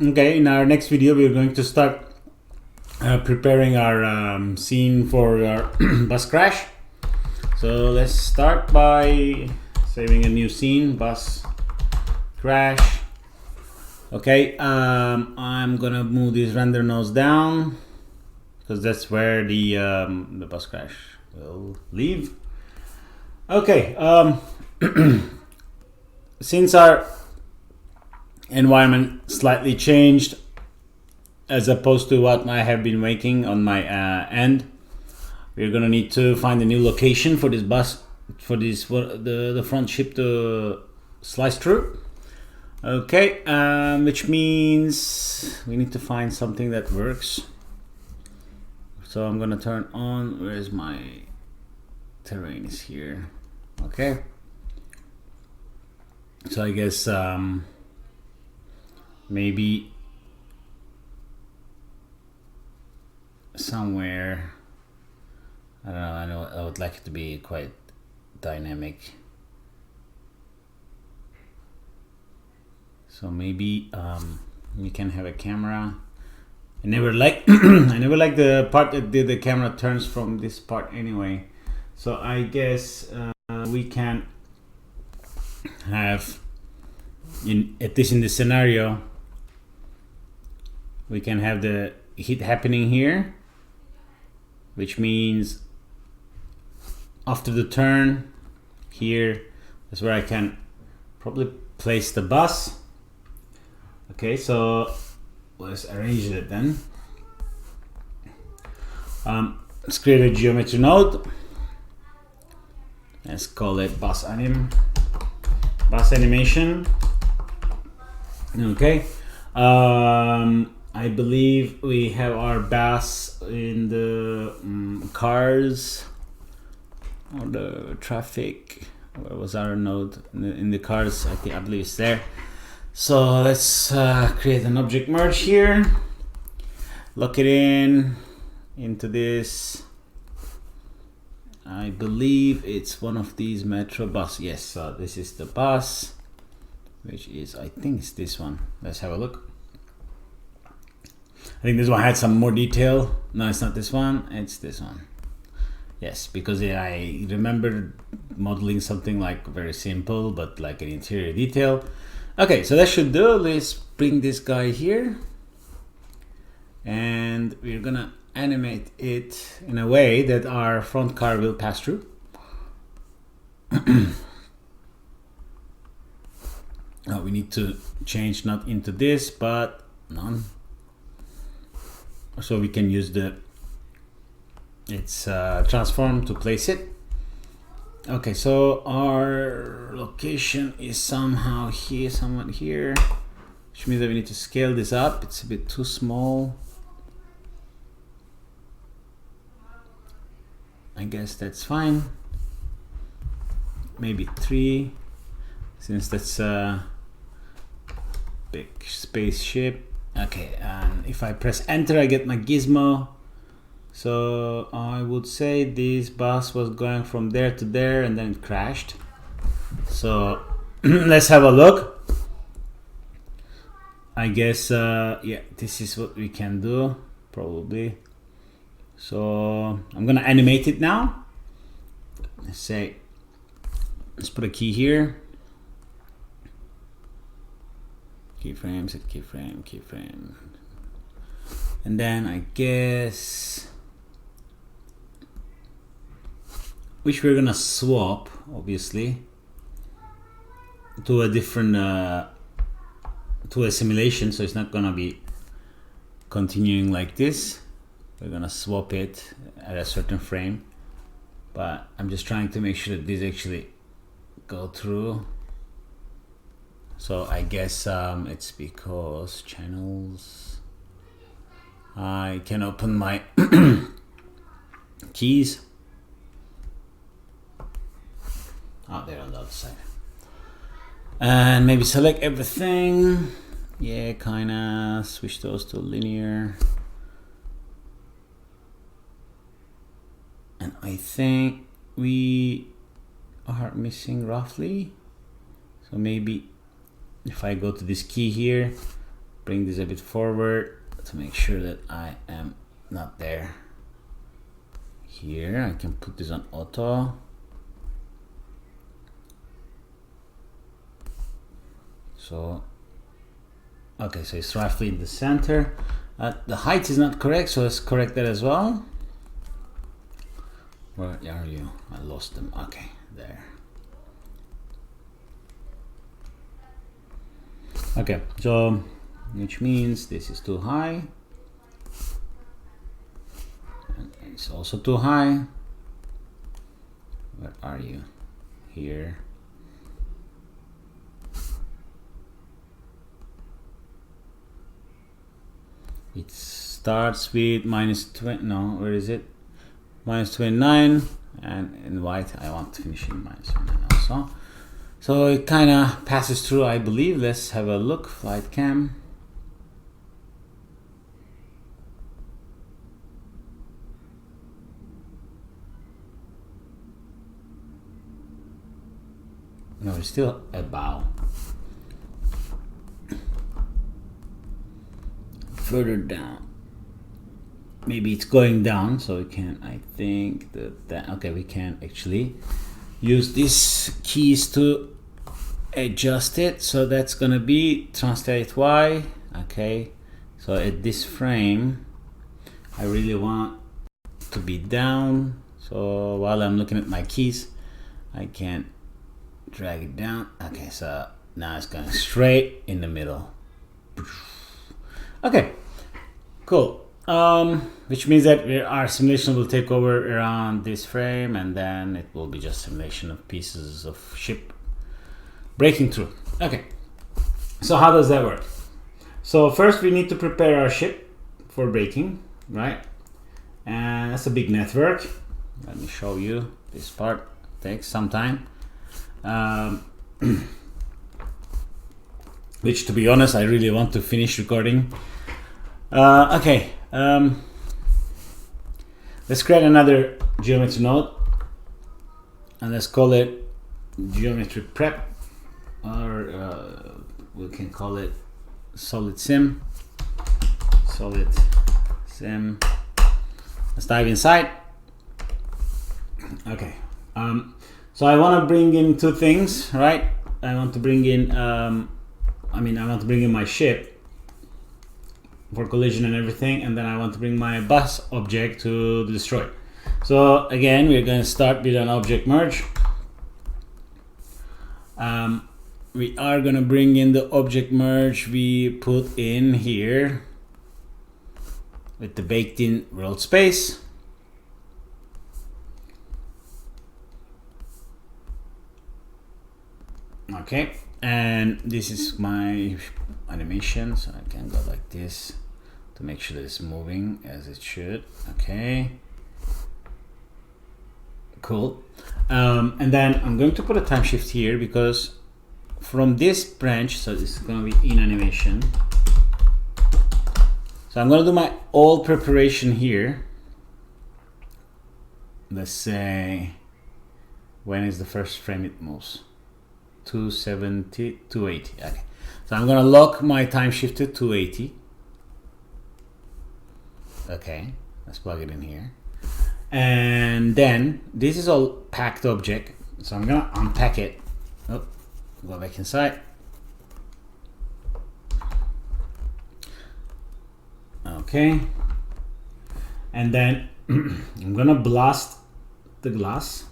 Okay, in our next video we're going to start preparing our scene for our bus crash. So let's start by saving a new scene, bus crash. Okay, I'm gonna move this render nodes down because that's where the bus crash will leave. Okay, since our environment slightly changed as opposed to what I have been making on my end, we're gonna need to find a new location for this bus, for this the front ship to slice through. Okay, which means we need to find something that works. So I'm gonna turn on, where's my terrain is here. Okay, so I guess maybe somewhere, I know I would like it to be quite dynamic, so maybe we can have a camera. I never like I never like the part that the camera turns from this part anyway, so I guess we can have, at least in this scenario, we can have the hit happening here, which means after the turn here is where I can probably place the bus. Okay, so let's arrange it then. Let's create a geometry node. Let's call it bus animation. Okay, I believe we have our bus in the cars or the traffic. Where was our node? In the cars, I believe it's there. So let's create an object merge here, lock it into this. I believe it's one of these metro bus. Yes, so this is the bus, which is, I think it's this one. Let's have a look. I think this one had some more detail. No, it's not this one, it's this one. Yes, because I remember modeling something like very simple, but like an interior detail. Okay, so that should do. Let's bring this guy here, and we're gonna animate it in a way that our front car will pass through. Oh, we need to change not into this, but none. So we can use its transform to place it. Okay, so our location is somehow here, somewhat here, which means that we need to scale this up. It's a bit too small. I guess that's fine. Maybe 3, since that's a big spaceship. Okay, and if I press enter, I get my gizmo. So I would say this bus was going from there to there and then it crashed. So let's have a look. I guess yeah, this is what we can do probably. So I'm gonna animate it now. Let's put a key here. Keyframe, set keyframe, keyframe. And then I guess, which we're gonna swap, obviously, to a different, to a simulation, so it's not gonna be continuing like this. We're gonna swap it at a certain frame, but I'm just trying to make sure that these actually go through. So I guess it's because channels, I can open my keys. Oh, they're on the other side. And maybe select everything. Yeah, kinda switch those to linear. And I think we are missing roughly. So maybe if I go to this key here, bring this a bit forward to make sure that I am not there. Here I can put this on auto. So okay, so it's roughly in the center. The height is not correct, so let's correct that as well. Where are you? I lost them. Okay, there. Okay, so which means this is too high. And it's also too high. Where are you? Here. It starts with -20. No, where is it? -29, and in white I want to finish in -29 also. So it kind of passes through, I believe. Let's have a look. Flight cam. No, it's still a bow. Further down. Maybe it's going down, so we can, I think that okay, we can actually use these keys to adjust it. So that's gonna be translate Y. Okay, so at this frame I really want to be down, so while I'm looking at my keys I can drag it down. Okay, so now it's going straight in the middle. Okay, cool. Which means that our simulation will take over around this frame, and then it will be just simulation of pieces of ship breaking through. Okay, so how does that work? So first we need to prepare our ship for breaking, right? And that's a big network. Let me show you. This part takes some time. Which, to be honest, I really want to finish recording. Okay, let's create another geometry node, and let's call it geometry prep, or we can call it solid sim. Let's dive inside. Okay, so I want to bring in two things, right? I want to bring in I want to bring in my ship for collision and everything, and then I want to bring my bus object to destroy. So again, we're going to start with an object merge. We are going to bring in the object merge we put in here with the baked in world space. Okay, and this is my animation, so I can go like this to make sure that it's moving as it should. Okay, cool. And then I'm going to put a time shift here, because from this branch, so this is going to be in animation, so I'm going to do my all preparation here. Let's say, when is the first frame it moves? 270, 280. Okay, so I'm gonna lock my time shift to 280. Okay, let's plug it in here, and then this is all packed object, so I'm gonna unpack it. Oh, go back inside. Okay, and then I'm gonna blast the glass.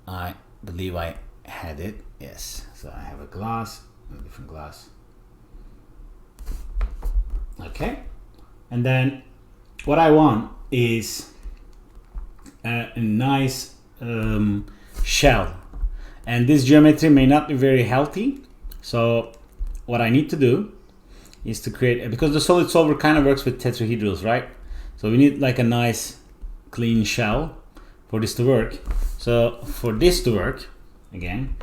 I believe I had it. Yes, so I have a glass, a different glass. Okay, and then what I want is a nice shell, and this geometry may not be very healthy, so what I need to do is to create, because the solid solver kind of works with tetrahedrals, right? So we need like a nice clean shell for this to work. So for this to work, again,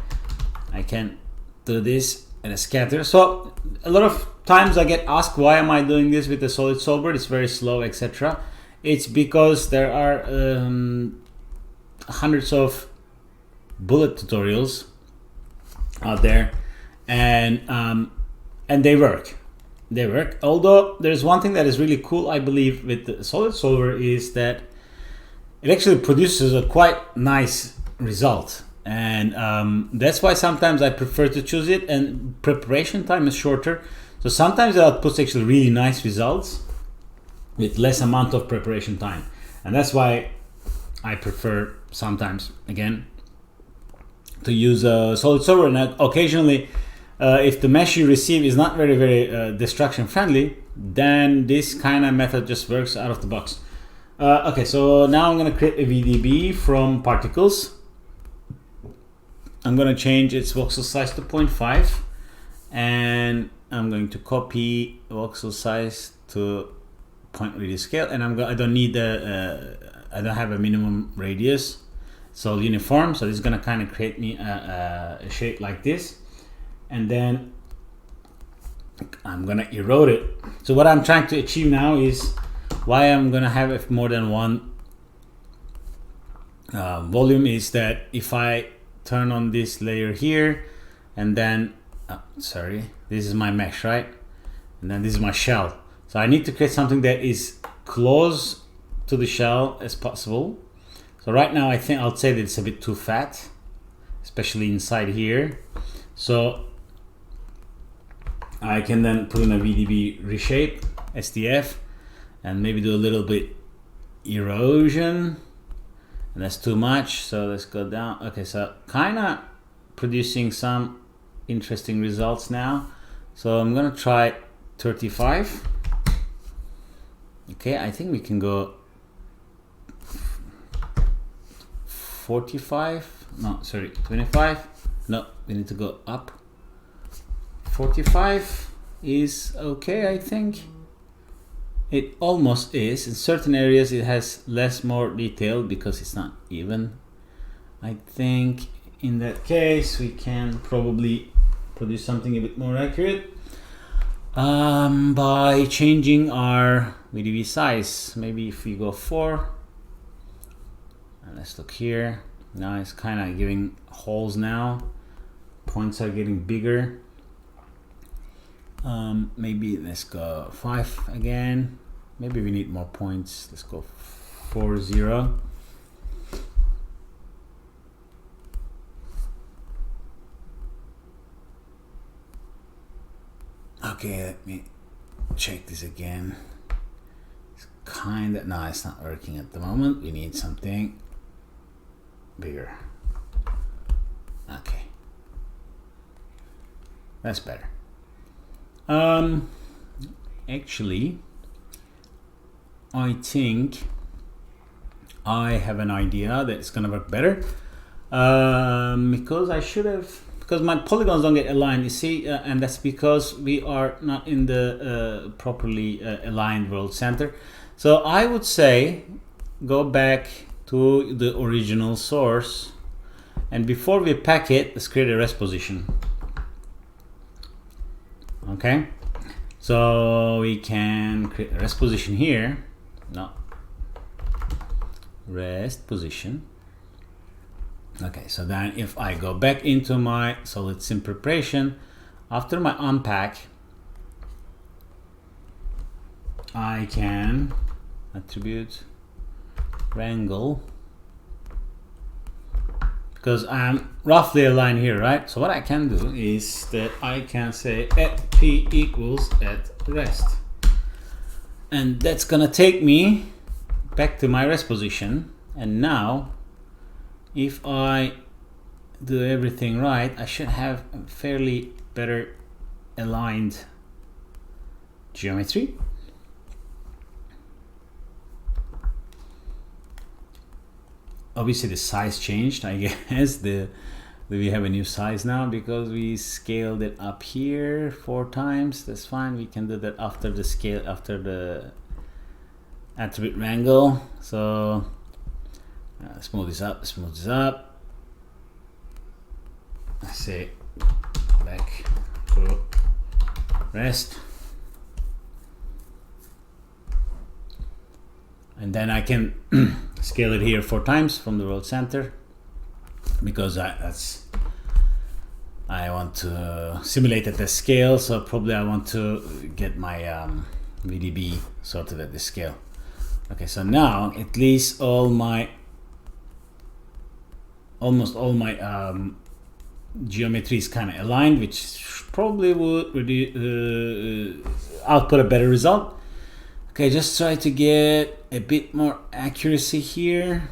I can do this and a scatter. So a lot of times I get asked, why am I doing this with the solid solver? It's very slow, etc. It's because there are hundreds of bullet tutorials out there, and they work. They work. Although there's one thing that is really cool, I believe, with the Solid Solver is that it actually produces a quite nice result, and that's why sometimes I prefer to choose it. And preparation time is shorter, so sometimes it outputs actually really nice results with less amount of preparation time, and that's why I prefer sometimes again to use a Solid Solver. And occasionally, if the mesh you receive is not very destruction friendly, then this kind of method just works out of the box. Okay, so now I'm going to create a VDB from particles. I'm going to change its voxel size to 0.5, and I'm going to copy voxel size to point radius scale, and I don't need I don't have a minimum radius, so uniform. So this is going to kind of create me a shape like this, and then I'm going to erode it. So what I'm trying to achieve now is why I'm going to have more than one volume is that if I turn on this layer here, and then sorry, this is my mesh, right? And then this is my shell. So I need to create something that is close to the shell as possible. So right now I think I'll say that it's a bit too fat, especially inside here. So I can then put in a VDB reshape, SDF, and maybe do a little bit erosion. And that's too much, so let's go down. Okay, so kind of producing some interesting results now. So I'm gonna try 35. Okay, I think we can go 45. No, sorry, 25. No, we need to go up. 45 is okay, I think. It almost is. In certain areas it has more detail because it's not even. I think in that case we can probably produce something a bit more accurate by changing our VDB size. Maybe if we go 4, and let's look here. Now it's kind of giving holes now. Points are getting bigger. Maybe let's go 5 again. Maybe we need more points. Let's go 4, 0. Okay, let me check this again. It's kind of, no, it's not working at the moment. We need something bigger. Okay, that's better. Actually, I think I have an idea that it's gonna work better, because I should have, because my polygons don't get aligned, you see, and that's because we are not in the properly aligned world center. So I would say go back to the original source, and before we pack it, let's create a rest position. Okay, so we can create a rest position here. No, rest position. Okay, so then if I go back into my solid sim preparation, after my unpack, I can attribute wrangle, because I'm roughly aligned here, right? So what I can do is that I can say at p equals at rest, and that's gonna take me back to my rest position. And now if I do everything right, I should have a fairly better aligned geometry. Obviously the size changed, I guess. We have a new size now because we scaled it up here 4 times. That's fine, we can do that after the scale, after the attribute wrangle. So smooth this up, smooth this up. I say back to rest, and then I can scale it here 4 times from the world center. because I want to simulate at the scale, so probably I want to get my VDB sorted at this scale. Okay, so now at least almost all my geometry is kind of aligned, which probably would output a better result. Okay, just try to get a bit more accuracy here.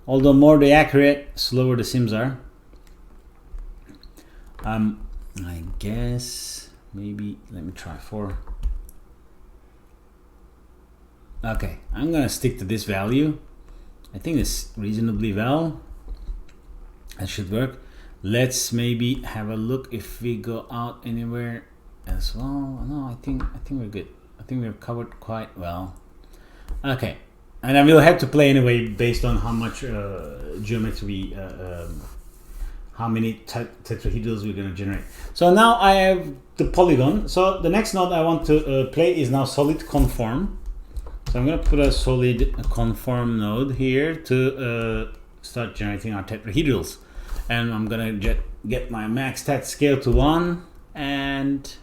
Although more the accurate, slower the sims are. I guess maybe let me try 4. Okay, I'm gonna stick to this value. I think it's reasonably well. That should work. Let's maybe have a look if we go out anywhere as well. No, I think we're good. I think we're covered quite well. Okay, and I will have to play anyway based on how much geometry, how many tetrahedrals we're going to generate. So now I have the polygon. So the next node I want to play is now solid conform. So I'm going to put a solid conform node here to start generating our tetrahedrals. And I'm going to get my max tet scale to 1, and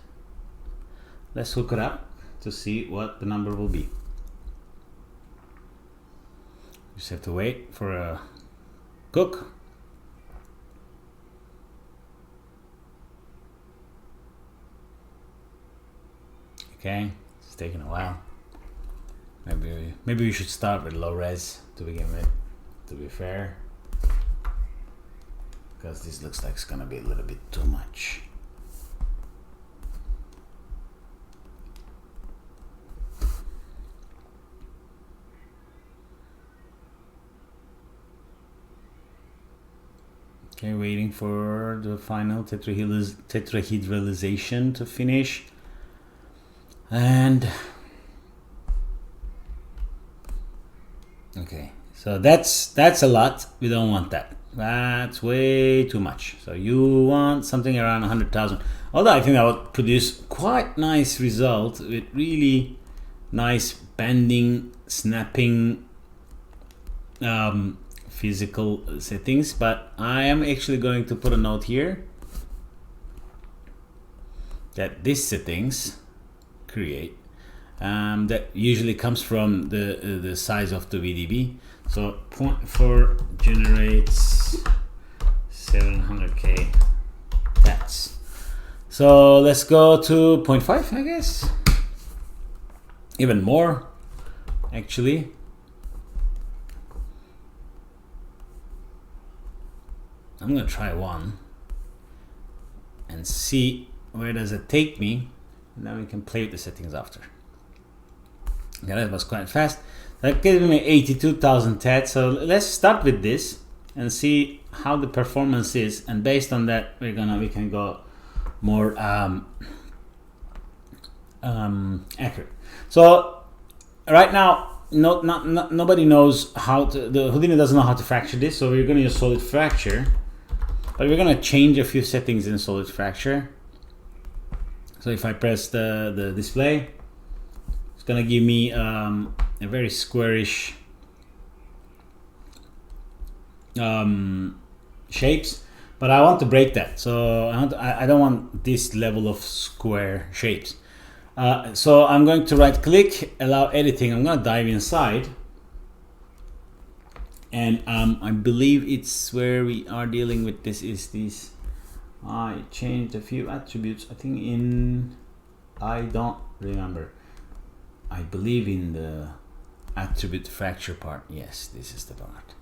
let's hook it up to see what the number will be. Just have to wait for a cook. Okay, it's taking a while. Maybe we should start with low res to begin with, to be fair, because this looks like it's gonna be a little bit too much. Okay, waiting for the final tetrahedralization to finish. And okay, so that's a lot. We don't want that. That's way too much. So you want something around 100,000. Although I think that would produce quite nice result with really nice bending, snapping, physical settings. But I am actually going to put a note here that this settings create that usually comes from the size of the VDB. So 0.4 generates 700k tats. So let's go to 0.5, I guess. Even more, actually. I'm gonna try 1 and see where does it take me. And then we can play with the settings after. Okay, that was quite fast. That gave me 82,000 tats. So let's start with this and see how the performance is. And based on that, we can go more accurate. So right now, nobody knows how to. The Houdini doesn't know how to fracture this. So we're going to use solid fracture, but we're going to change a few settings in solid fracture. So if I press the display, it's gonna give me a very squarish shapes, but I want to break that. So I don't want this level of square shapes. So I'm going to right click, allow editing. I'm gonna dive inside, and I believe it's where we are dealing with this is this. I changed a few attributes. I think I don't remember. I believe in the attribute fracture part. Yes, this is the part.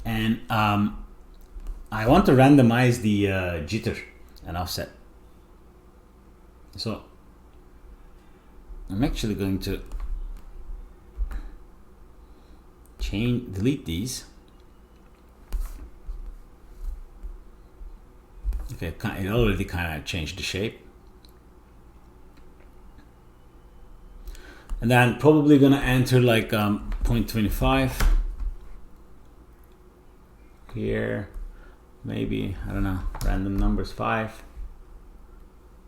And I want to randomize the jitter and offset. So I'm actually going to delete these. Okay, it already kind of changed the shape. And then probably gonna enter like 0.25 here, maybe, I don't know, random numbers 5,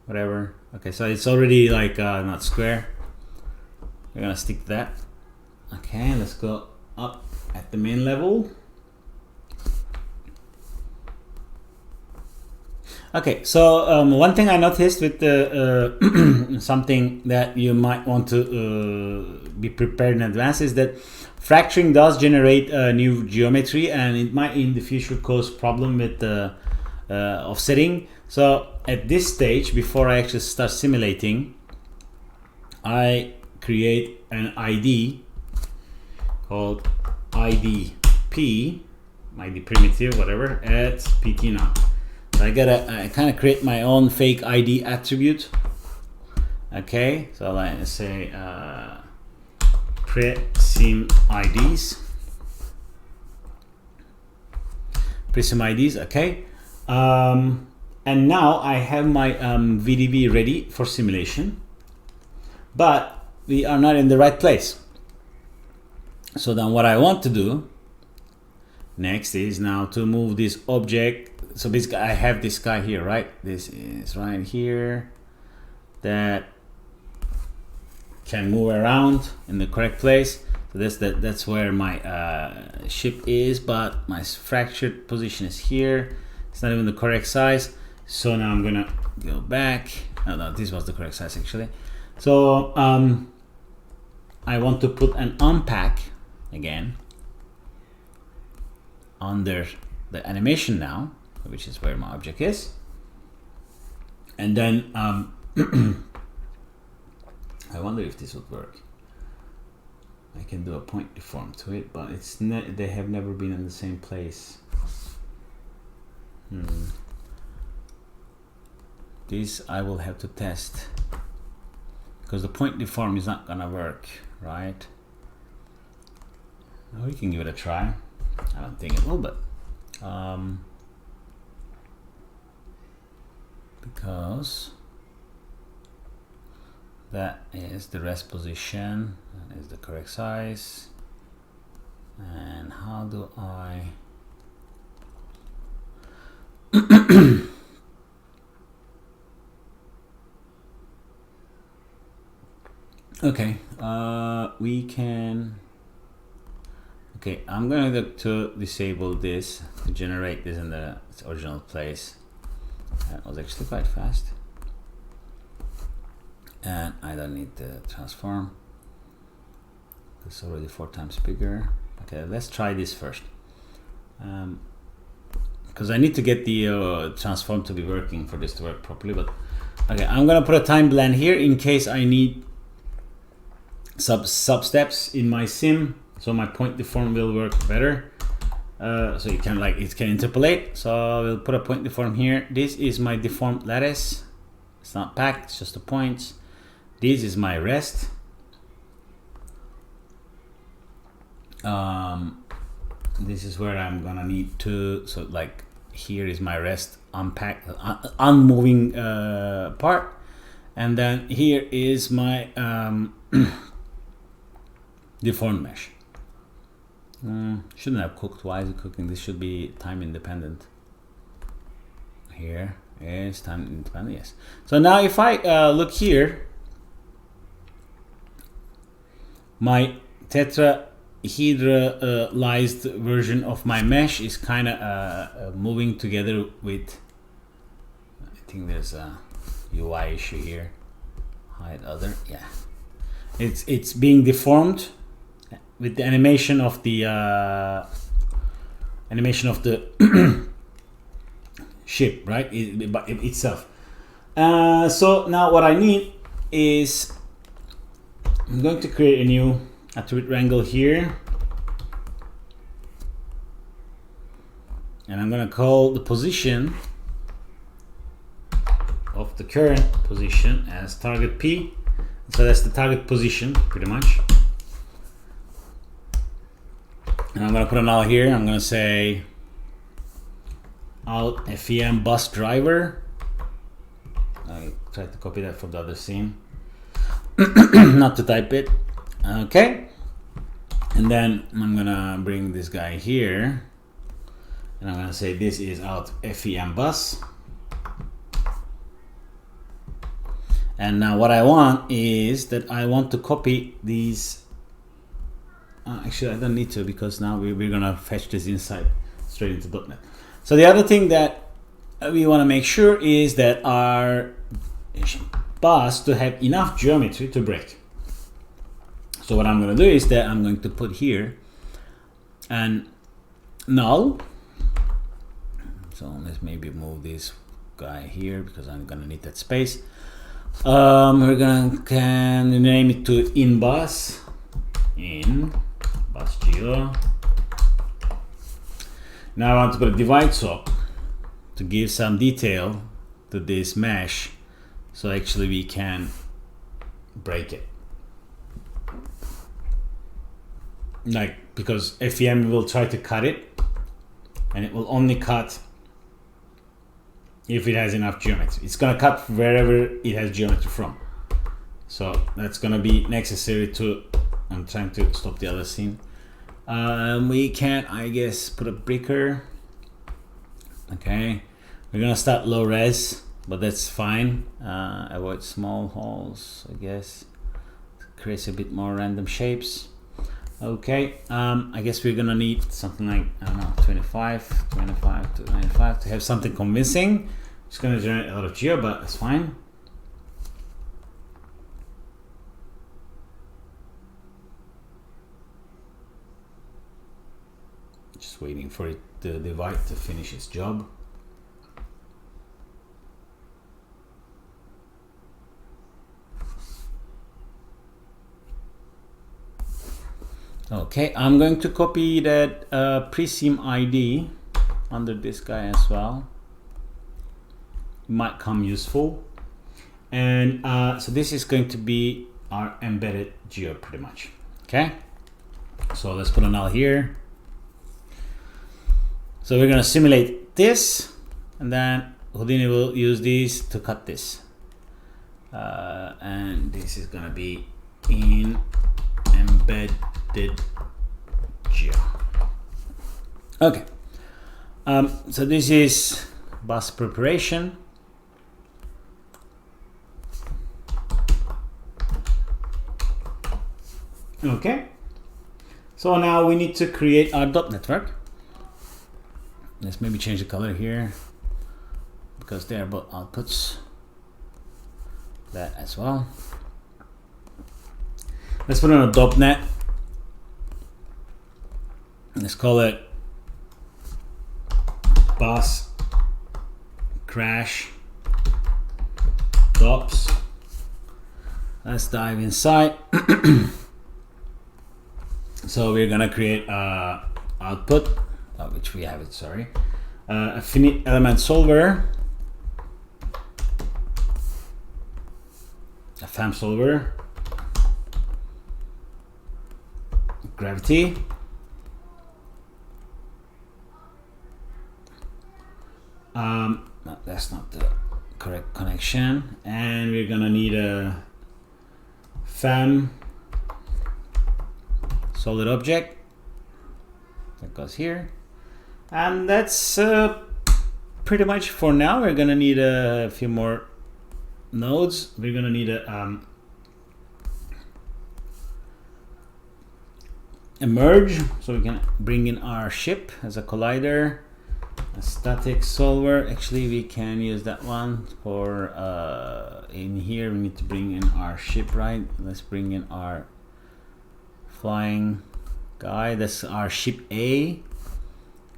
whatever. Okay, so it's already like not square. We're gonna stick to that. Okay, let's go up at the main level. Okay, so one thing I noticed with the something that you might want to be prepared in advance is that fracturing does generate new geometry, and it might in the future cause problem with the offsetting. So at this stage, before I actually start simulating, I create an ID called IDP, ID primitive, whatever, at PT now. So I kind of create my own fake ID attribute. Okay, so let's say presim IDs. Presim IDs, okay. And now I have my VDB ready for simulation, but we are not in the right place. So then what I want to do next is now to move this object. So basically I have this guy here, right? This is right here that can move around in the correct place. So that's where my ship is, but my fractured position is here. It's not even the correct size. So now I'm gonna go back. Oh, no, this was the correct size actually. So I want to put an unpack again under the animation now, which is where my object is. And then I wonder if this would work. I can do a point deform to it, but it's they have never been in the same place. This I will have to test, because the point deform is not gonna work, right? We can give it a try. I don't think it will, but because that is the rest position, that is the correct size. And how do I okay, we can. Okay, I'm going to disable this to generate this in its original place. That was actually quite fast. And I don't need the transform. It's already 4 times bigger. Okay, let's try this first. Because I need to get the transform to be working for this to work properly. But okay, I'm gonna put a time blend here in case I need sub steps in my sim, so my point deform will work better. So it can interpolate. So we'll put a point deform here. This is my deformed lattice. It's not packed, it's just the points. This is my rest. This is where I'm gonna need to, so like here is my rest unpack, unmoving part, and then here is my deformed mesh. Shouldn't have cooked. Why is it cooking? This should be time independent. Here is time independent, yes. So now if I look here, my tetrahedralized version of my mesh is kind of moving together with, I think there's a UI issue here. Hide other, yeah. It's being deformed with the animation of the ship, right? Itself. So now what I need is, I'm going to create a new attribute wrangle here, and I'm going to call the position of the current position as target P. So that's the target position pretty much. And I'm going to put a null here. I'm going to say alt FEM bus driver. I tried to copy that from the other scene. Not to type it. Okay. And then I'm going to bring this guy here. And I'm going to say this is alt FEM bus. And now what I want is that I want to copy these. Actually, I don't need to, because now we're gonna fetch this inside straight into .NET. So the other thing that we want to make sure is that our bus to have enough geometry to break. So what I'm going to do is that I'm going to put here an null. So let's maybe move this guy here because I'm going to need that space. We're going to can name it to in bus geo. Now I want to put a divide swap to give some detail to this mesh, so actually we can break it. Like, because FEM will try to cut it, and it will only cut if it has enough geometry. It's gonna cut wherever it has geometry from. So that's gonna be necessary to, I'm trying to stop the other scene. We can, I guess, put a breaker. Okay, we're gonna start low res, but that's fine. Avoid small holes, I guess. Creates a bit more random shapes. Okay, I guess we're gonna need something like, I don't know, 25 to 95 to have something convincing. It's gonna generate a lot of geo, but it's fine. Just waiting for it, the divide, to finish its job. Okay, I'm going to copy that preseam ID under this guy as well. It might come useful. And so this is going to be our embedded geo pretty much. Okay, so let's put a null here. So we're going to simulate this, and then Houdini will use these to cut this. And this is going to be in embedded geo. Okay, so this is bus preparation. Okay, so now we need to create our dot network. Let's maybe change the color here because they are both outputs. That as well. Let's put on a dot net. Let's call it bus crash dops. Let's dive inside. So we're gonna create output, which we have it, sorry, a finite element solver, a FAM solver, gravity, no, that's not the correct connection, and we're gonna need a FAM solid object that goes here, and that's pretty much for now. We're gonna need a few more nodes. We're gonna need a merge, so we can bring in our ship as a collider, a static solver. Actually, we can use that one for in here. We need to bring in our ship, right? Let's bring in our flying guy. That's our ship A.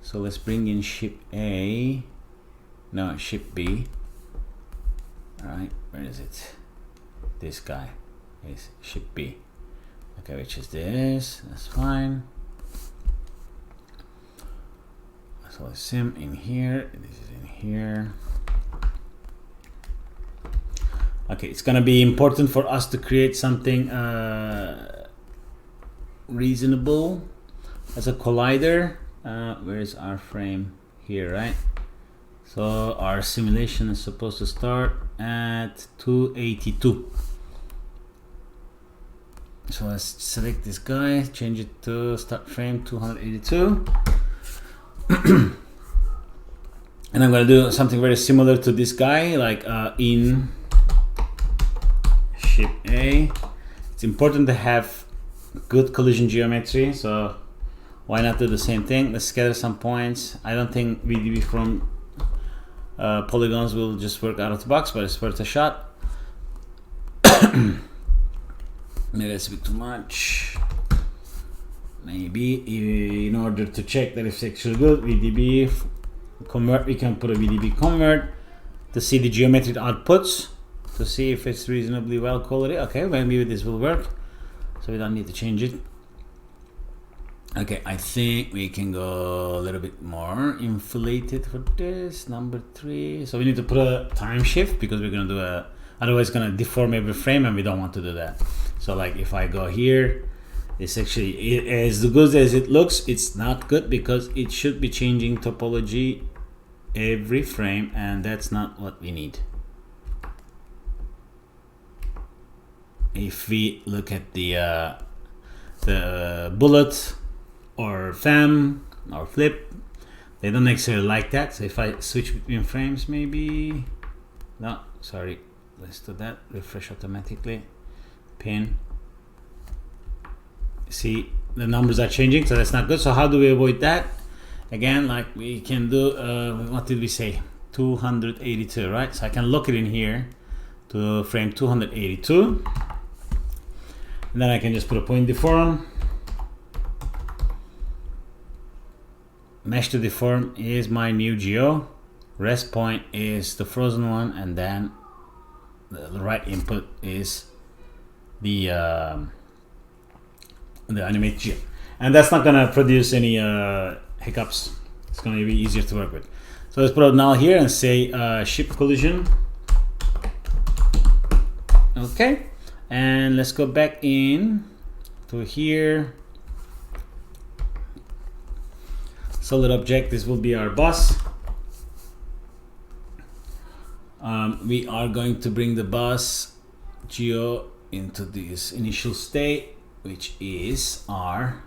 So let's bring in ship A. No, ship B. All right, where is it? This guy is ship B. Okay, which is this. That's fine. So let's sim in here. This is in here. Okay, it's gonna be important for us to create something reasonable as a collider. Where is our frame? Here, right? So our simulation is supposed to start at 282. So let's select this guy, change it to start frame 282. And I'm gonna do something very similar to this guy, like in ship A. It's important to have good collision geometry, so why not do the same thing? Let's scatter some points. I don't think VDB from polygons will just work out of the box, but it's worth a shot. Maybe that's a bit too much. Maybe in order to check that it's actually good, VDB convert, we can put a VDB convert to see the geometric outputs, to see if it's reasonably well quality. Okay, maybe this will work, so we don't need to change it. Okay, I think we can go a little bit more inflated for this, number 3. So we need to put a time shift because we're gonna do otherwise it's gonna deform every frame, and we don't want to do that. So like if I go here, it's actually, as good as it looks, it's not good because it should be changing topology every frame, and that's not what we need. If we look at the bullet or fam or flip, they don't necessarily like that. So if I switch between frames, maybe, no, sorry, let's do that, refresh automatically, pin, see the numbers are changing, so that's not good. So how do we avoid that? Again, like we can do, what did we say, 282, right? So I can lock it in here to frame 282, and then I can just put a point deform. Mesh to deform is my new geo, rest point is the frozen one, and then the right input is the animate geo, and that's not gonna produce any hiccups. It's gonna be easier to work with. So let's put a null here and say ship collision. Okay, and let's go back in to here. Solid object, this will be our bus. We are going to bring the bus geo into this initial state, which is our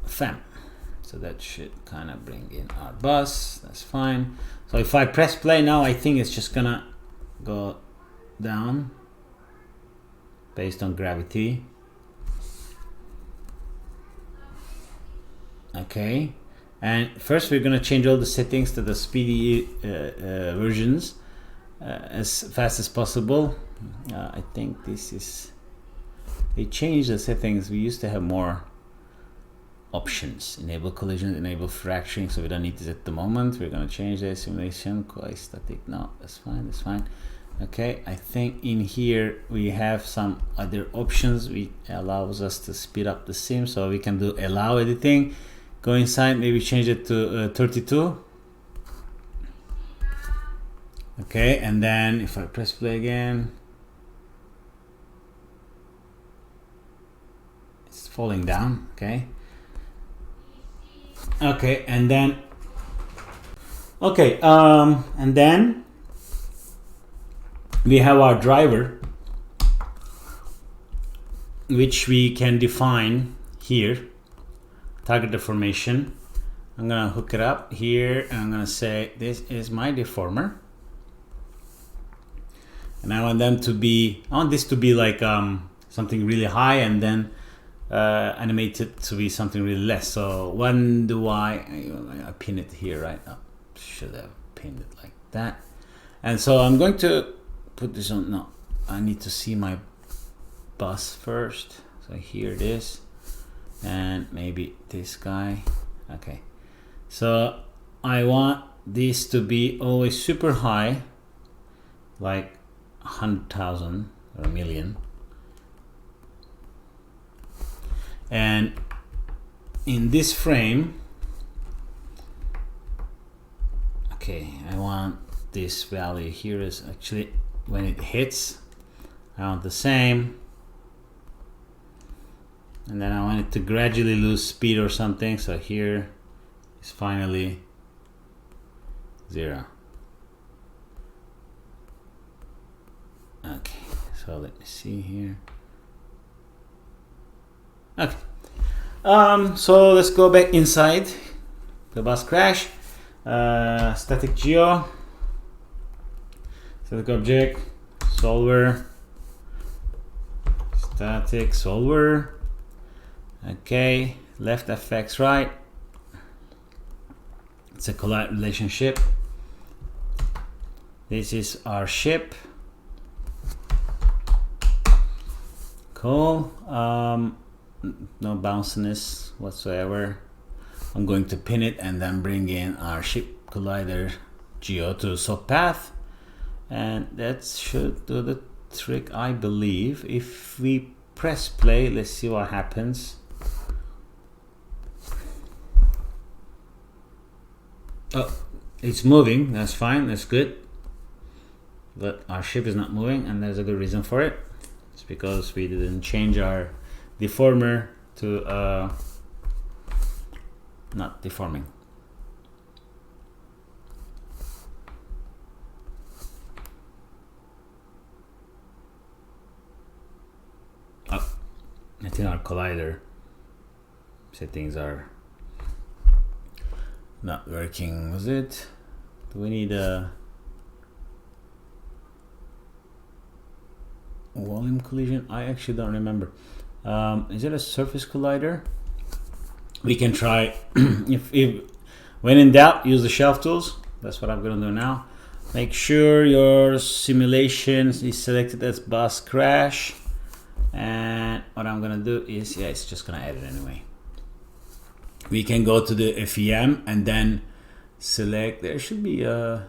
fam. So that should kind of bring in our bus. That's fine. So if I press play now, I think it's just gonna go down based on gravity. Okay, and first we're gonna change all the settings to the speedy versions as fast as possible. I think this is, they changed the settings. We used to have more options, enable collision, enable fracturing, so we don't need this at the moment. We're gonna change the simulation, quasi static. No, that's fine, that's fine. Okay, I think in here we have some other options which allows us to speed up the sim, so we can do allow editing. Go inside, maybe change it to 32. Okay, and then if I press play again, it's falling down. Okay. Okay, and then and then we have our driver, which we can define here. Target deformation. I'm gonna hook it up here, and I'm gonna say this is my deformer, and I want them to be, I want this to be like something really high, and then animate it to be something really less. So when do I pin it here, right? Oh, should have pinned it like that. And so I'm going to put this on. No, I need to see my bus first. So here it is. And maybe this guy. Okay, so I want this to be always super high, like 100,000 or a million, and in this frame, okay, I want this value here is actually when it hits, I want the same. And then I want it to gradually lose speed or something. So here is finally 0. Okay, so let me see here. Okay, so let's go back inside the bus crash. Static geo, static object, solver, static solver. Okay, left FX right, It's a collide relationship. This is our ship. Cool. No bounciness whatsoever. I'm going to pin it and then bring in our ship collider geo to swap path, and that should do the trick, I believe. If we press play, let's see what happens. Oh, it's moving. That's fine. That's good. But our ship is not moving, and there's a good reason for it. It's because we didn't change our deformer to not deforming. Oh, I think our collider settings are not working. Was it? Do we need a volume collision? I actually don't remember. Is it a surface collider? We can try. if when in doubt, use the shelf tools. That's what I'm gonna do now. Make sure your simulation is selected as bus crash, and what I'm gonna do is, yeah, it's just gonna add it anyway. We can go to the FEM and then select, there should be a,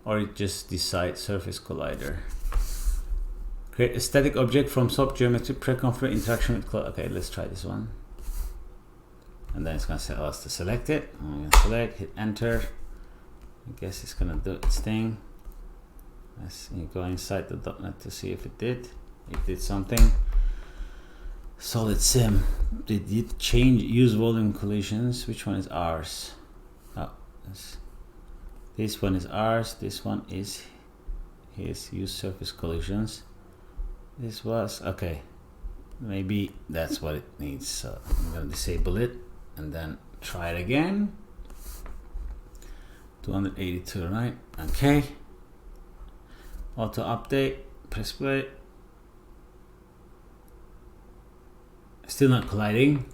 or it just decide surface collider. Create a static object from sub geometry, pre-configure interaction with cloud. Okay, let's try this one. And then it's gonna tell us to select it. I'm gonna select, hit enter. I guess it's gonna do its thing. Let's go inside the .NET to see if it did. It did something. Solid sim. Did it change use volume collisions? Which one is ours? Oh, this one is ours. This one is his use surface collisions. This was okay. Maybe that's what it needs. So I'm gonna disable it and then try it again. 282, right? Okay. Auto update. Press play. Still not colliding.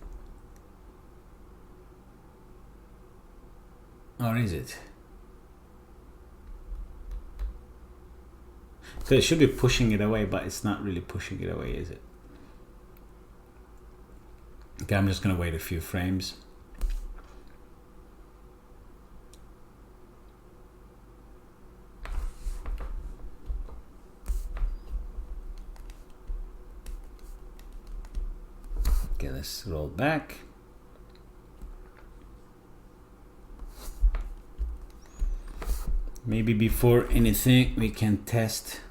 Or is it? So it should be pushing it away, but it's not really pushing it away, is it? Okay, I'm just gonna wait a few frames. Okay, let's roll back. Maybe before anything we can test.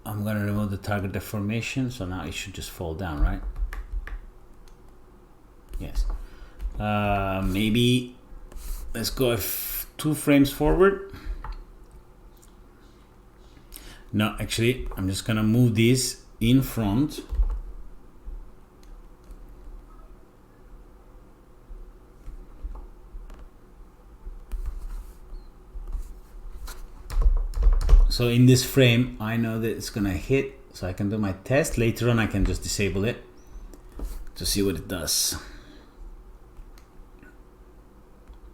I'm gonna remove the target deformation, so now it should just fall down, right? Yes. Maybe let's go 2 frames forward. No, actually, I'm just gonna move these in front. So in this frame, I know that it's gonna hit, so I can do my test. Later on, I can just disable it to see what it does.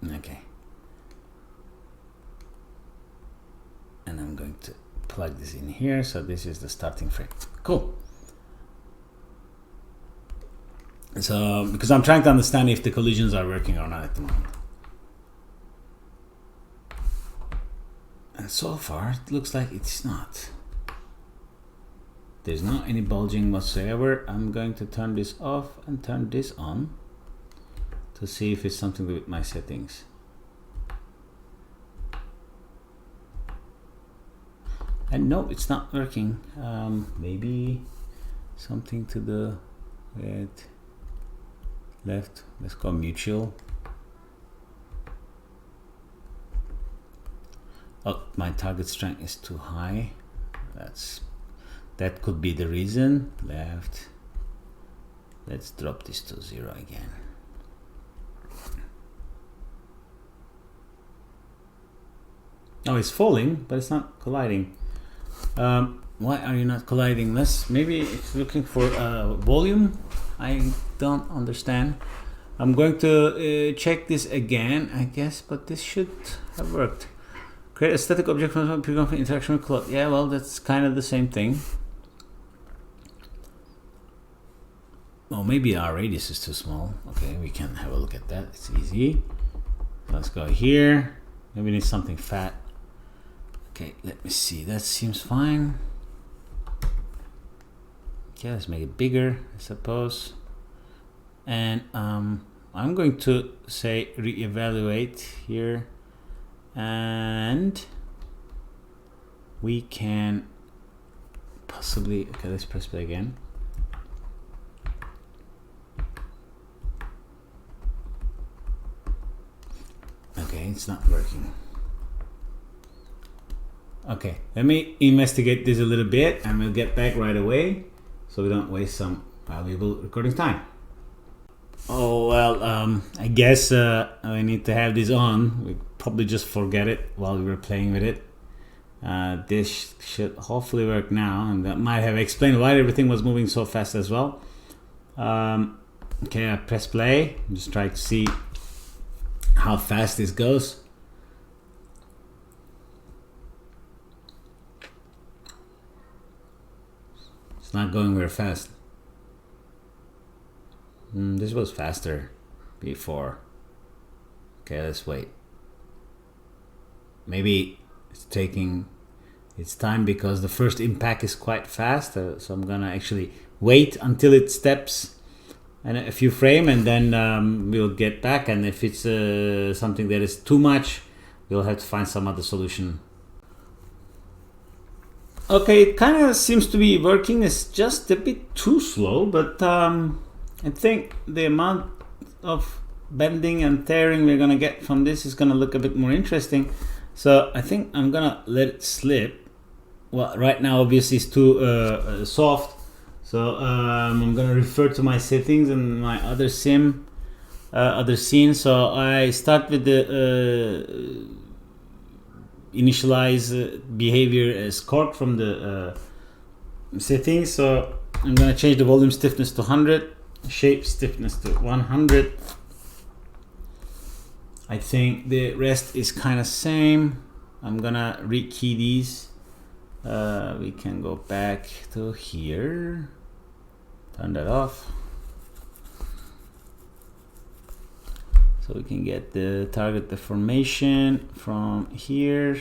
Okay. And I'm going to plug this in here, so this is the starting frame. Cool. So, because I'm trying to understand if the collisions are working or not at the moment. And so far, it looks like it's not. There's not any bulging whatsoever. I'm going to turn this off and turn this on to see if it's something to do with my settings. And no, it's not working. Maybe something to the left. Let's go mutual. Oh, my target strength is too high. That could be the reason. Left. Let's drop this to 0 again. Oh, it's falling, but it's not colliding. Why are you not colliding? Maybe it's looking for volume. I don't understand. I'm going to check this again, I guess, but this should have worked. Create a static object from interaction with cloud. Yeah, well, that's kind of the same thing. Oh, maybe our radius is too small. Okay, we can have a look at that. It's easy. Let's go here. Maybe we need something fat. Okay, let me see. That seems fine. Okay, let's make it bigger, I suppose. And I'm going to say reevaluate here, and we can possibly, okay, let's press play again. Okay, it's not working. Okay, let me investigate this a little bit and we'll get back right away so we don't waste some valuable recording time. Oh, well, I guess I need to have this on. We probably just forget it while we were playing with it. This should hopefully work now, and that might have explained why everything was moving so fast as well. Okay, I press play. I'm just trying to see how fast this goes. It's not going very fast. This was faster before. Okay, let's wait. Maybe it's taking its time because the first impact is quite fast. So I'm gonna actually wait until it steps and a few frames, and then we'll get back. And if it's something that is too much, we'll have to find some other solution. Okay, it kind of seems to be working. It's just a bit too slow, but I think the amount of bending and tearing we're gonna get from this is gonna look a bit more interesting. So I think I'm gonna let it slip. Well, right now obviously it's too soft. So I'm gonna refer to my settings and my other scene. So I start with the initialize behavior as cork from the settings. So I'm gonna change the volume stiffness to 100, shape stiffness to 100. I think the rest is kind of same. I'm gonna rekey these. We can go back to here, turn that off, so we can get the target deformation from here,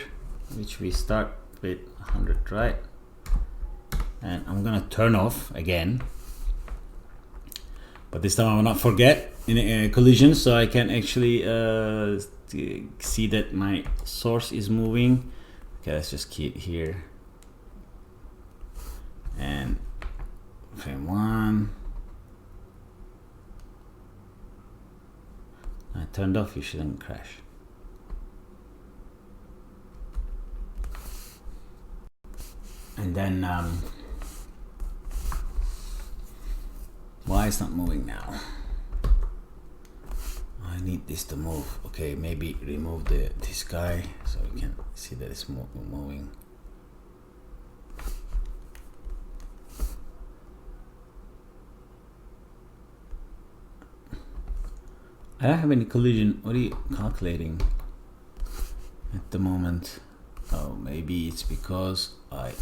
which we start with 100, right? And I'm gonna turn off again, but this time I will not forget in a collision, so I can actually see that my source is moving. Okay, let's just keep it here. And frame 1. I turned off, you shouldn't crash. And then why it's not moving now? I need this to move. Okay, maybe remove this guy so we can see that it's moving. I don't have any collision. What are you calculating at the moment? Oh, maybe it's because I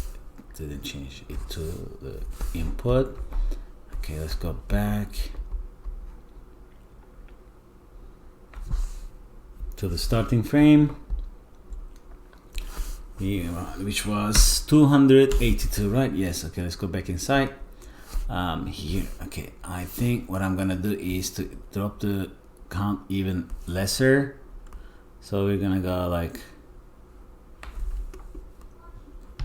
didn't change it to the input. Okay, let's go back to the starting frame, which was 282, right? Yes. Okay, let's go back inside here. Okay, I think what I'm gonna do is to drop the count even lesser, so we're gonna go like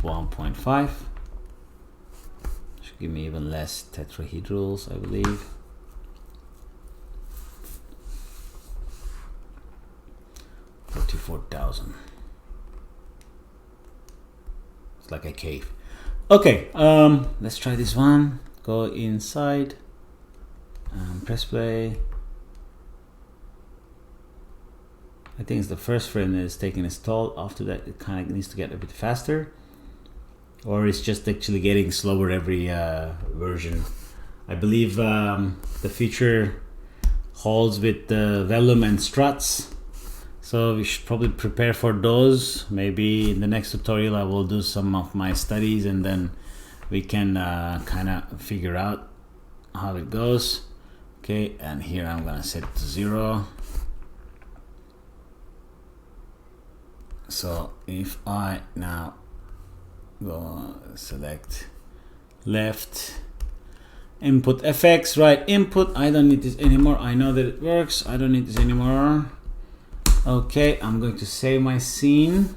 1.5. should give me even less tetrahedrals, I believe. $44,000. It's like a cave. Okay, let's try this one. Go inside, press play. I think it's the first frame that is taking its toll. After that, it kind of needs to get a bit faster, or it's just actually getting slower every version. I believe the feature holes with the vellum and struts. So we should probably prepare for those. Maybe in the next tutorial I will do some of my studies, and then we can kind of figure out how it goes. Okay, and here I'm gonna set it to 0. So if I now go select left, input FX, right input, I don't need this anymore. I know that it works. I don't need this anymore. Okay, I'm going to save my scene.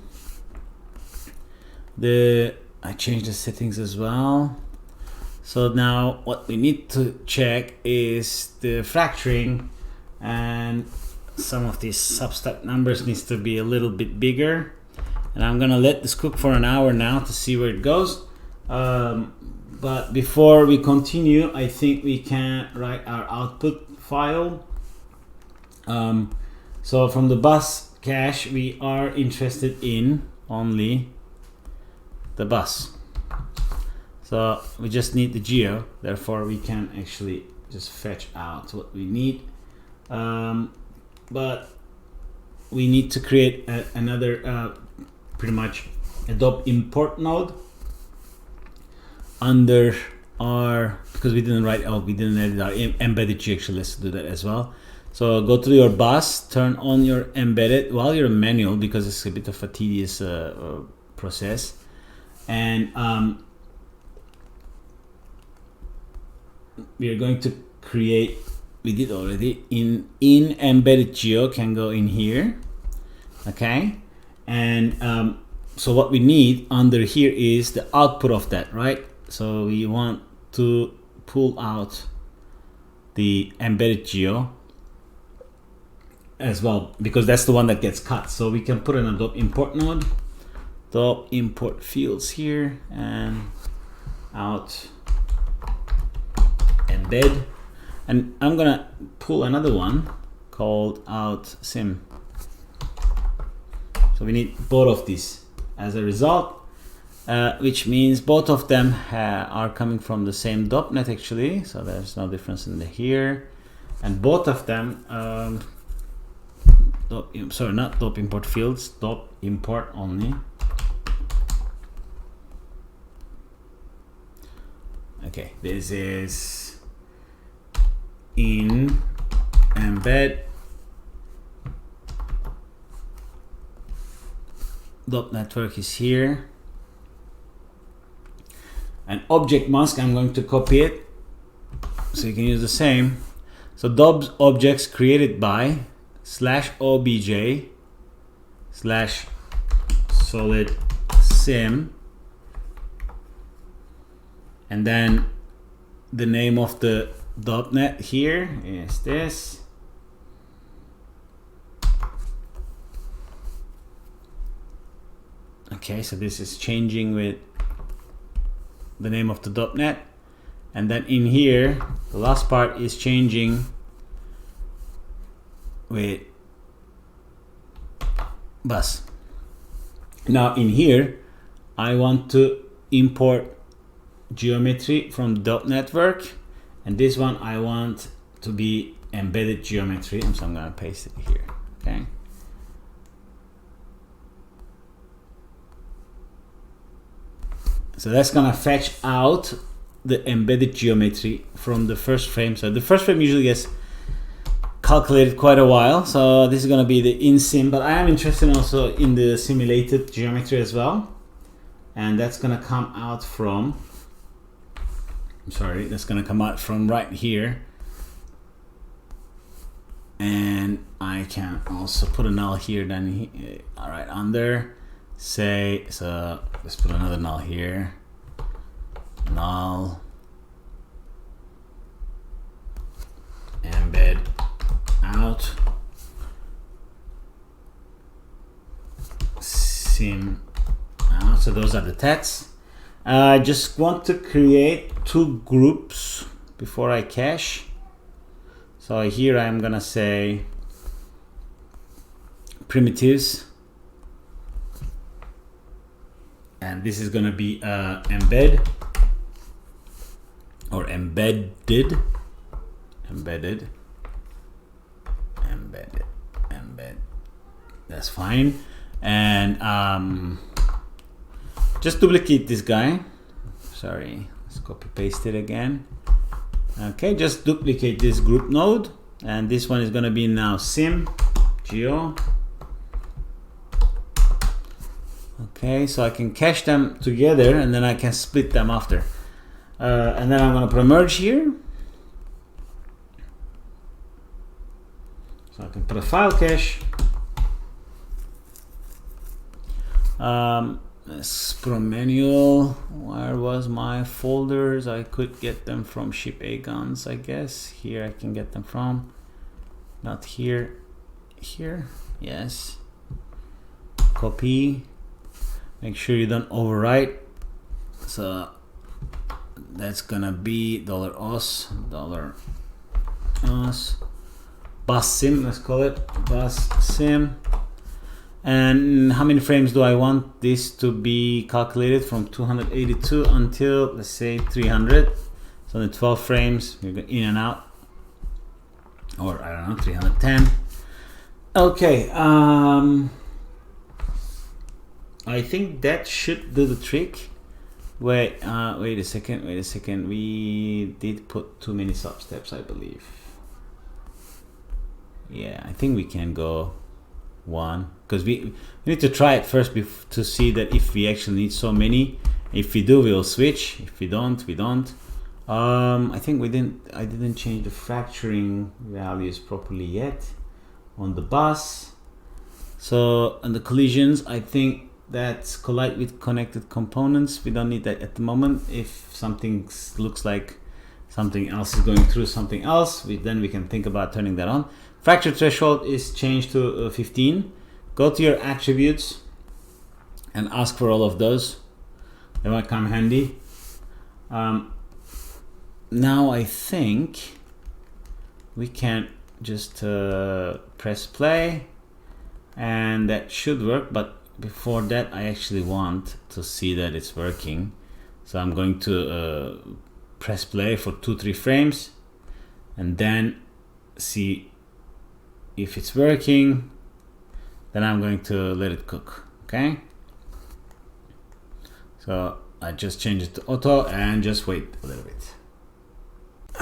I changed the settings as well. So now what we need to check is the fracturing, and some of these substep numbers needs to be a little bit bigger. And I'm gonna let this cook for an hour now to see where it goes. But before we continue, I think we can write our output file. So from the bus cache, we are interested in only the bus. So we just need the geo, therefore we can actually just fetch out what we need. But we need to create another pretty much Adobe import node under our, because we didn't write, we didn't edit our embedded geo. Actually, let's do that as well. So go to your bus, turn on your embedded while you're manual, because it's a bit of a tedious process. And we are going to create, we did already, in embedded geo can go in here. Okay, and so what we need under here is the output of that, right? So we want to pull out the embedded geo as well, because that's the one that gets cut. So we can put an Adobe import node, Adobe import fields here, and out embed. And I'm gonna pull another one called out sim. So we need both of these as a result, which means both of them are coming from the same .NET actually. So there's no difference in the here, and both of them sorry, not .NET import fields, .NET import only. Okay, this is in embed .network is here, and object mask, I'm going to copy it so you can use the same. So DOBS objects created by /obj /solid sim, and then the name of the .NET here is this. Okay, so this is changing with the name of the .NET, and then in here the last part is changing with bus. Now in here I want to import geometry from .network, and this one I want to be embedded geometry, and so I'm going to paste it here. Okay, so that's going to fetch out the embedded geometry from the first frame. So the first frame usually gets calculated quite a while, so this is going to be the in sim, but I am interested also in the simulated geometry as well, and that's going to come out from, that's going to come out from right here. And I can also put a null here, then all right, under say, so let's put another null here, null embed out sim out. So those are the tests. I just want to create two groups before I cache. So here I'm gonna say primitives, and this is gonna be embed or embedded, that's fine. And just duplicate this guy. Sorry, let's copy paste it again. Okay, just duplicate this group node, and this one is going to be now sim geo. Okay, so I can cache them together and then I can split them after. And then I'm going to merge here. So I can put a file cache. Let's put a manual. Where was my folders? I could get them from ship agons, I guess. Here I can get them from. Not here. Here. Yes. Copy. Make sure you don't overwrite. So that's gonna be $os, $os, bus sim, let's call it bus sim. And how many frames do I want this to be calculated? From 282 until, let's say, 300. So the 12 frames, we go in and out, or I don't know, 310. Okay, I think that should do the trick. Wait a second. We did put too many sub steps, I believe. Yeah, I think we can go one, because we need to try it first to see that if we actually need so many. If we do, we'll switch. If we don't, we don't. I think I didn't change the fracturing values properly yet on the bus. So on the collisions, I think that's collide with connected components. We don't need that at the moment. If something looks like something else is going through something else, then we can think about turning that on. Fracture threshold is changed to 15. Go to your attributes and ask for all of those. They might come handy. Now I think we can just press play, and that should work. But before that, I actually want to see that it's working. So I'm going to press play for 2-3 frames and then see if it's working. Then I'm going to let it cook. Okay, so I just change it to auto and just wait a little bit.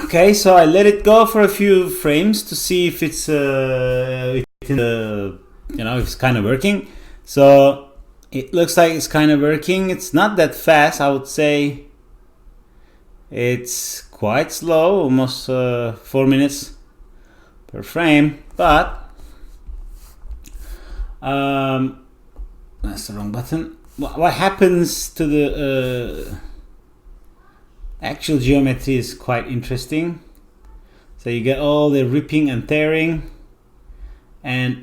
Okay, so I let it go for a few frames to see if it's if it's kind of working. So it looks like it's kind of working. It's not that fast, I would say. It's quite slow, almost 4 minutes per frame, but that's the wrong button. What happens to the actual geometry is quite interesting. So you get all the ripping and tearing, and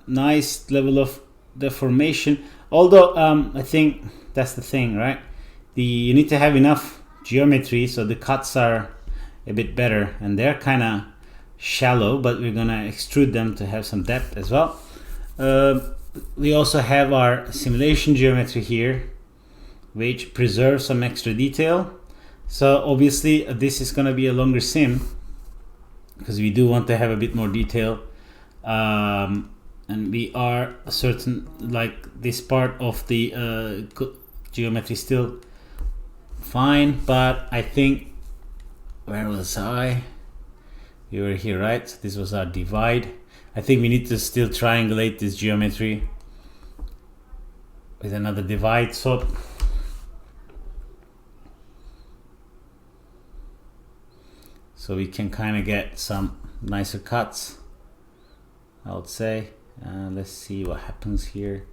nice level of deformation. Although I think that's the thing, right? You need to have enough geometry so the cuts are a bit better, and they're kind of shallow, but we're gonna extrude them to have some depth as well. We also have our simulation geometry here, which preserves some extra detail. So obviously this is gonna be a longer sim because we do want to have a bit more detail. And we are certain, like this part of the geometry still fine, but I think, where was I? We were here, right? So this was our divide. I think we need to still triangulate this geometry with another divide. So we can kind of get some nicer cuts, I would say. Let's see what happens here.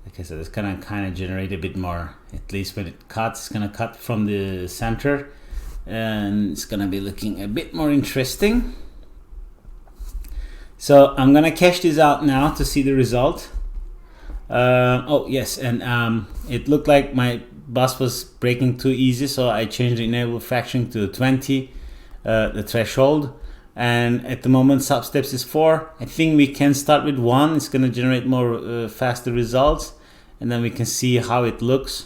Like I said, it's gonna kind of generate a bit more. At least when it cuts, it's gonna cut from the center, and it's gonna be looking a bit more interesting. So I'm gonna cache this out now to see the result. Oh yes, and it looked like my bus was breaking too easy, so I changed the enable fracturing to 20, the threshold. And at the moment substeps is 4. I think we can start with 1. It's going to generate more faster results, and then we can see how it looks.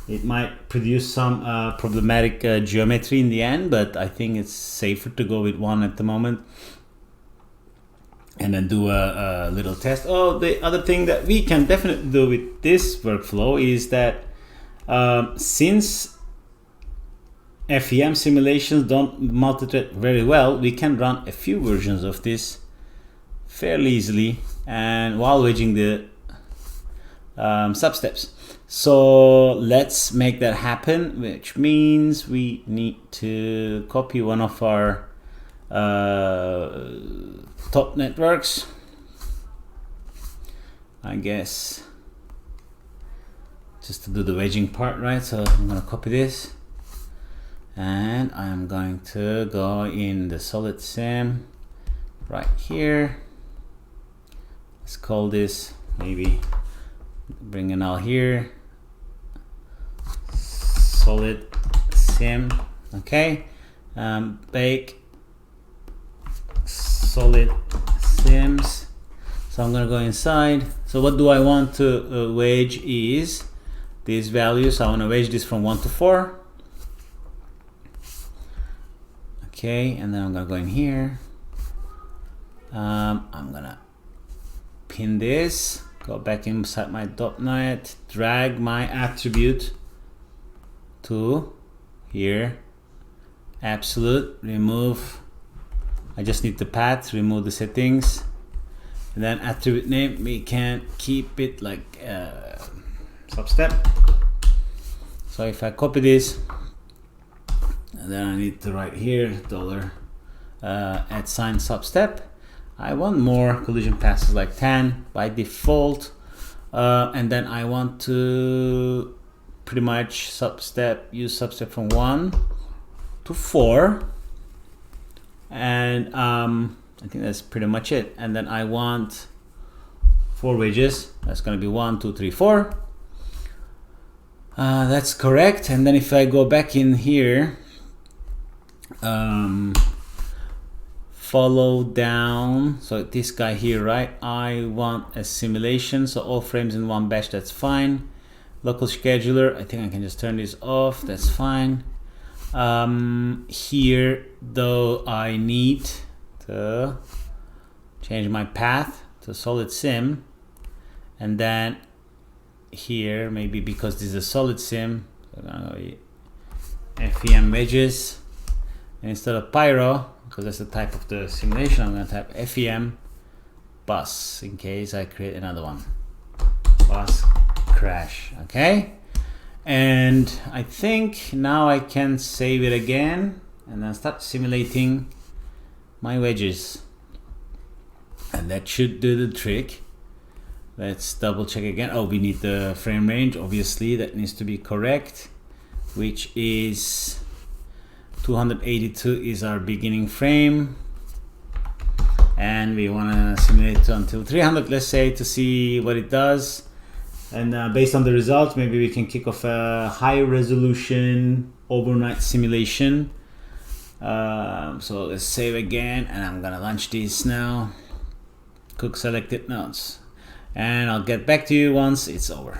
It might produce some problematic geometry in the end, but I think it's safer to go with 1 at the moment. and then do a little test. Oh, the other thing that we can definitely do with this workflow is that since FEM simulations don't multi-thread very well, we can run a few versions of this fairly easily and while wedging the substeps. So let's make that happen, which means we need to copy one of our top networks, I guess, just to do the wedging part, right? So I'm gonna copy this and I'm going to go in the solid sim right here. Let's call this, maybe bring it all here, solid sim. Okay, bake solid sims. So I'm gonna go inside. So what do I want to wedge is these values. I want to wedge this from 1 to 4. Okay, and then I'm gonna go in here. I'm gonna pin this, go back inside my .NET, drag my attribute to here, absolute, remove, I just need the path, remove the settings, and then attribute name, we can keep it like substep. So if I copy this, and then I need to write here dollar @ substep. I want more collision passes like 10 by default, and then I want to pretty much use substep from 1 to 4, and I think that's pretty much it. And then I want 4 wedges. That's going to be 1, 2, 3, 4. That's correct. And then if I go back in here, follow down, so this guy here, right? I want a simulation, so all frames in one batch. That's fine. Local scheduler, I think I can just turn this off. That's fine. Here though, I need to change my path to solid sim, and then here, maybe because this is a solid sim, so I'm gonna go FEM wedges, and instead of pyro, because that's the type of the simulation, I'm going to type FEM bus in case I create another one. Bus crash. Okay, and I think now I can save it again and then start simulating my wedges, and that should do the trick. Let's double check again. Oh, we need the frame range, obviously that needs to be correct, which is 282 is our beginning frame, and we want to simulate it until 300, let's say, to see what it does. And based on the results, maybe we can kick off a high resolution overnight simulation. So let's save again, and I'm gonna launch this now. Cook selected nodes, and I'll get back to you once it's over.